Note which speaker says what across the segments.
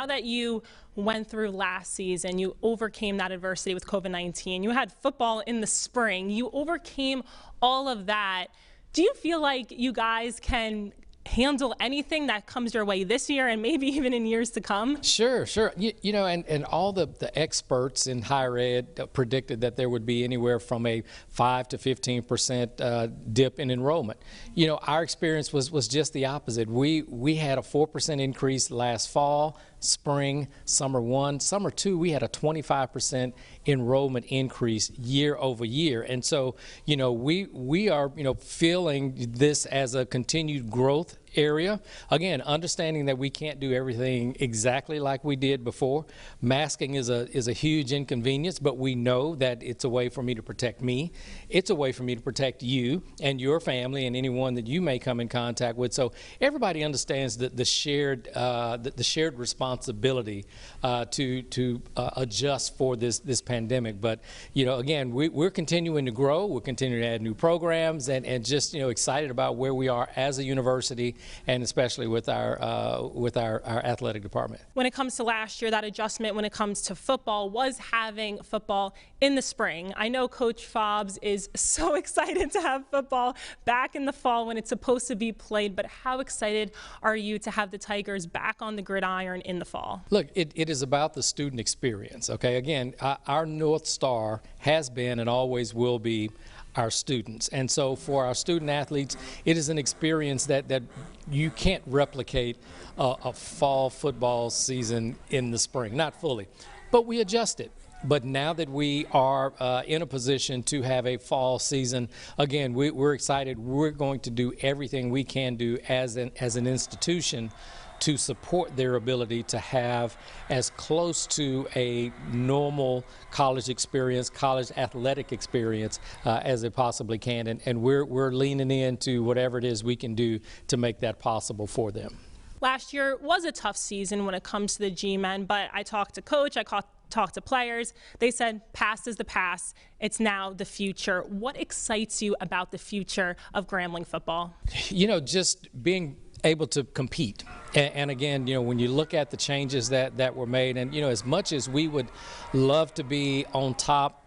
Speaker 1: now that you went through last season, you overcame that adversity with COVID-19, you had football in the spring, you overcame all of that. Do you feel like you guys can handle anything that comes your way this year and maybe even in years to come?
Speaker 2: Sure. You know, and all the experts in higher ed predicted that there would be anywhere from a 5 to 15% dip in enrollment. You know, our experience was just the opposite. We had a 4% increase last fall, spring, summer 1. Summer 2, we had a 25% enrollment increase year over year. And so, you know, we are, you know, feeling this as a continued growth area. Again, understanding that we can't do everything exactly like we did before. Masking is a huge inconvenience, but we know that it's a way for me to protect me. It's a way for me to protect you and your family and anyone that you may come in contact with. So everybody understands the shared responsibility to adjust for this pandemic. But you know, again, we're continuing to grow. We're continuing to add new programs and just, you know, excited about where we are as a university, and especially with our athletic department.
Speaker 1: When it comes to last year, that adjustment when it comes to football was having football in the spring. I know Coach Fobbs is so excited to have football back in the fall when it's supposed to be played, but how excited are you to have the Tigers back on the gridiron in the fall?
Speaker 2: Look, it is about the student experience, okay? Again, our North Star has been and always will be our students. And so for our student athletes, it is an experience that you can't replicate a fall football season in the spring, not fully, but we adjust it. But now that we are in a position to have a fall season, again, we're excited. We're going to do everything we can do as an institution to support their ability to have as close to a normal college experience, college athletic experience as they possibly can. And we're leaning into whatever it is we can do to make that possible for them.
Speaker 1: Last year was a tough season when it comes to the G-men, but I talked to Coach, talked to players. They said past is the past. It's now the future. What excites you about the future of Grambling football?
Speaker 2: You know, just being able to compete. And again, you know, when you look at the changes that were made, and, you know, as much as we would love to be on top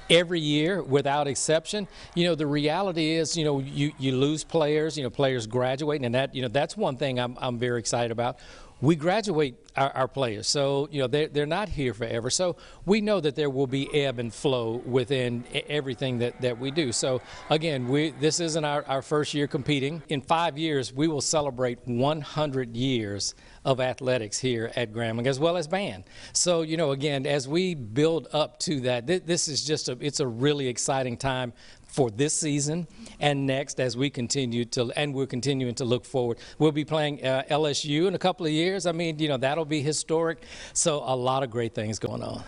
Speaker 2: every year without exception, you know, the reality is, you know, you lose players, you know, players graduate, and that, you know, that's one thing I'm very excited about. We graduate our players, so you know they're not here forever. So we know that there will be ebb and flow within everything that we do. So again, this isn't our first year competing. In 5 years, we will celebrate 100 years of athletics here at Grambling, as well as band. So you know, again, as we build up to that, this is just it's a really exciting time for this season and next as we continue to, and we're continuing to look forward. We'll be playing LSU in a couple of years. I mean, you know, that'll be historic. So a lot of great things going on.